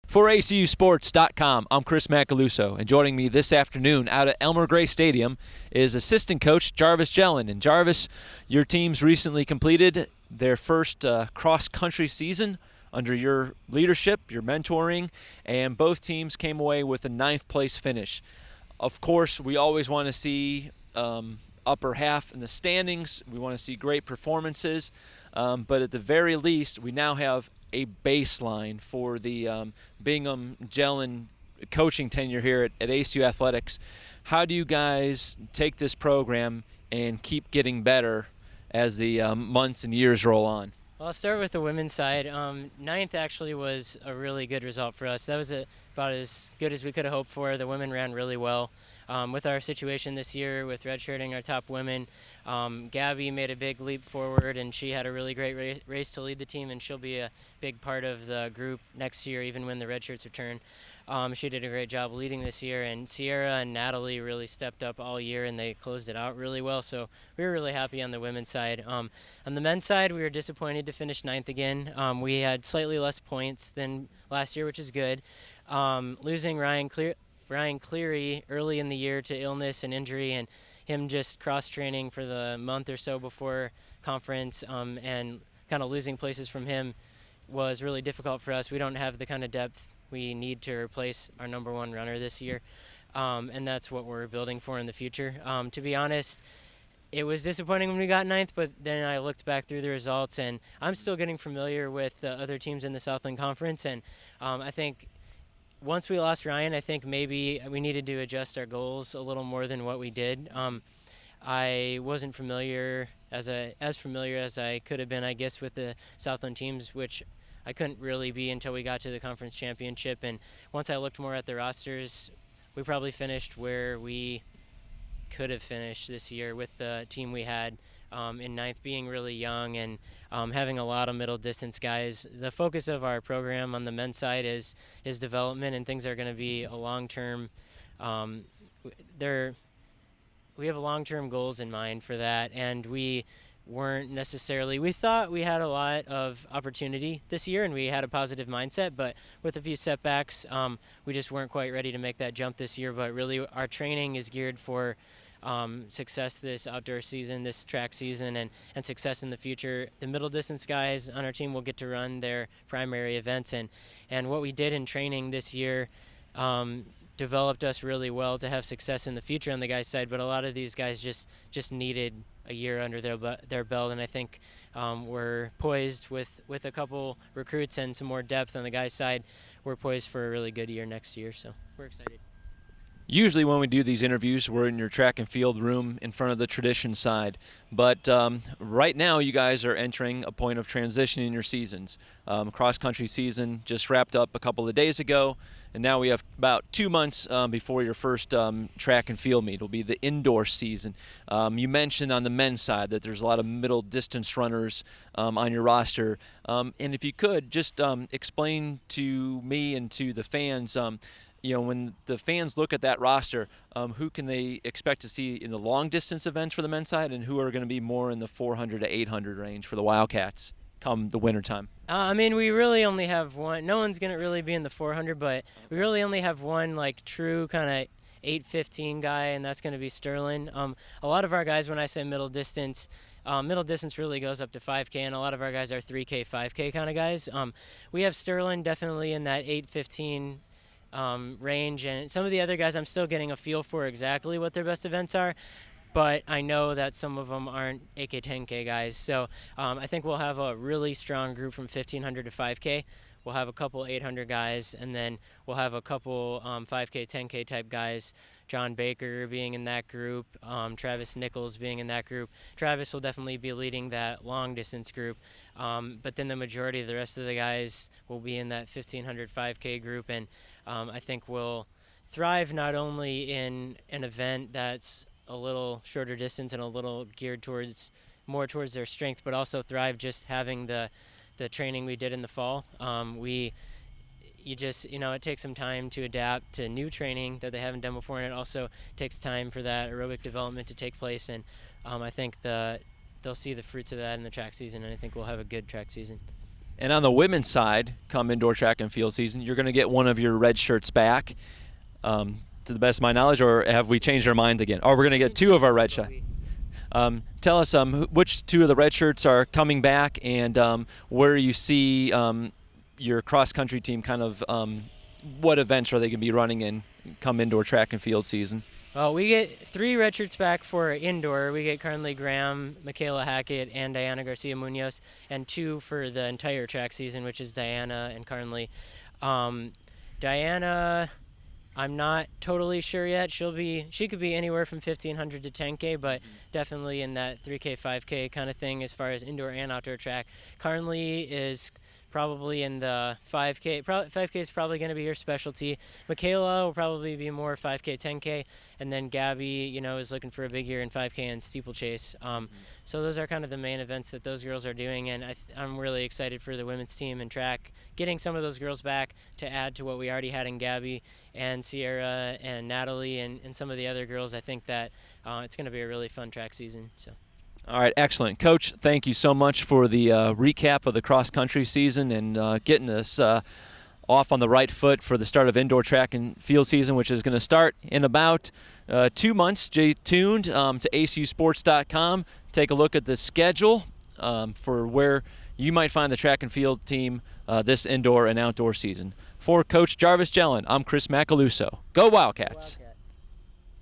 For ACUSports.com, I'm Chris Macaluso, and joining me this afternoon out at Elmer Gray Stadium is assistant coach Jarvis Jelen. And Jarvis, your team's recently completed their first cross-country season under your leadership, your mentoring, and both teams came away with a 9th place finish. Of course, we always want to see upper half in the standings. We want to see great performances, but at the very least, we now have a baseline for the Bingham Jelen coaching tenure here at ACU Athletics. How do you guys take this program and keep getting better as the months and years roll on? Well, I'll start with the women's side. 9th actually was a really good result for us. That was about as good as we could have hoped for. The women ran really well. With our situation this year with redshirting our top women, Gabby made a big leap forward, and she had a really great race to lead the team, and she'll be a big part of the group next year, even when the redshirts return. She did a great job leading this year, and Sierra and Natalie really stepped up all year, and they closed it out really well, so we were really happy on the women's side. On the men's side, we were disappointed to finish 9th again. We had slightly less points than last year, which is good. Losing Ryan Cleary early in the year to illness and injury, and him just cross-training for the month or so before conference, and kind of losing places from him was really difficult for us. We don't have the kind of depth we need to replace our number one runner this year, and that's what we're building for in the future. To be honest, it was disappointing when we got 9th, but then I looked back through the results, and I'm still getting familiar with the other teams in the Southland Conference, and I think once we lost Ryan, I think maybe we needed to adjust our goals a little more than what we did. I wasn't as familiar as I could have been, I guess, with the Southland teams, which I couldn't really be until we got to the conference championship. And once I looked more at the rosters, we probably finished where we could have finished this year with the team we had. In 9th, being really young and having a lot of middle distance guys. The focus of our program on the men's side is development, and things are going to be a long-term. We have long-term goals in mind for that, and we thought we had a lot of opportunity this year, and we had a positive mindset, but with a few setbacks, we just weren't quite ready to make that jump this year. But really, our training is geared for success this outdoor season, this track season, and success in the future. The middle distance guys on our team will get to run their primary events, and what we did in training this year developed us really well to have success in the future on the guys' side. But a lot of these guys just needed a year under their belt, and I think we're poised with a couple recruits and some more depth on the guys' side. We're poised for a really good year next year, so we're excited. Usually when we do these interviews, we're in your track and field room in front of the tradition side. But right now you guys are entering a point of transition in your seasons. Cross-country season just wrapped up a couple of days ago, and now we have about 2 months before your first track and field meet. It'll be the indoor season. You mentioned on the men's side that there's a lot of middle distance runners on your roster. And if you could, just explain to me and to the fans, when the fans look at that roster, who can they expect to see in the long-distance events for the men's side, and who are going to be more in the 400 to 800 range for the Wildcats come the wintertime? We really only have one. No one's going to really be in the 400, but we really only have one, true kind of 8:15 guy, and that's going to be Sterling. A lot of our guys, when I say middle distance really goes up to 5K, and a lot of our guys are 3K, 5K kind of guys. We have Sterling definitely in that 8:15 range, and some of the other guys I'm still getting a feel for exactly what their best events are, but I know that some of them aren't 8K, 10K guys, so I think we'll have a really strong group from 1500 to 5K. We'll have a couple 800 guys, and then we'll have a couple 5K, 10K type guys. John Baker being in that group, Travis Nichols being in that group. Travis will definitely be leading that long distance group, but then the majority of the rest of the guys will be in that 1500 5K group, and I think we'll thrive not only in an event that's a little shorter distance and a little geared more towards their strength, but also thrive just having the training we did in the fall. It takes some time to adapt to new training that they haven't done before, and it also takes time for that aerobic development to take place, and I think they'll see the fruits of that in the track season, and I think we'll have a good track season. And on the women's side, come indoor track and field season, you're going to get one of your red shirts back, to the best of my knowledge, or have we changed our minds again? Or we're going to get two of our red shirts. Tell us which two of the red shirts are coming back, and where you see your cross-country team kind of what events are they going to be running in come indoor track and field season? Well, we get 3 red shirts back for indoor. We get Carnley Graham, Michaela Hackett, and Diana Garcia Munoz, and 2 for the entire track season, which is Diana and Carnley. Diana, I'm not totally sure yet. She could be anywhere from 1,500 to 10K, but definitely in that 3K, 5K kind of thing as far as indoor and outdoor track. Carnley is probably in the 5K. 5K is probably going to be her specialty. Michaela will probably be more 5K, 10K, and then Gabby, is looking for a big year in 5K and steeplechase. So those are kind of the main events that those girls are doing, and I'm really excited for the women's team and track, getting some of those girls back to add to what we already had in Gabby and Sierra and Natalie and some of the other girls. I think that it's going to be a really fun track season. So. All right, excellent. Coach, thank you so much for the recap of the cross-country season and getting us off on the right foot for the start of indoor track and field season, which is going to start in about 2 months. Stay tuned to acusports.com. Take a look at the schedule for where you might find the track and field team this indoor and outdoor season. For Coach Jarvis Jelen, I'm Chris Macaluso. Go Wildcats!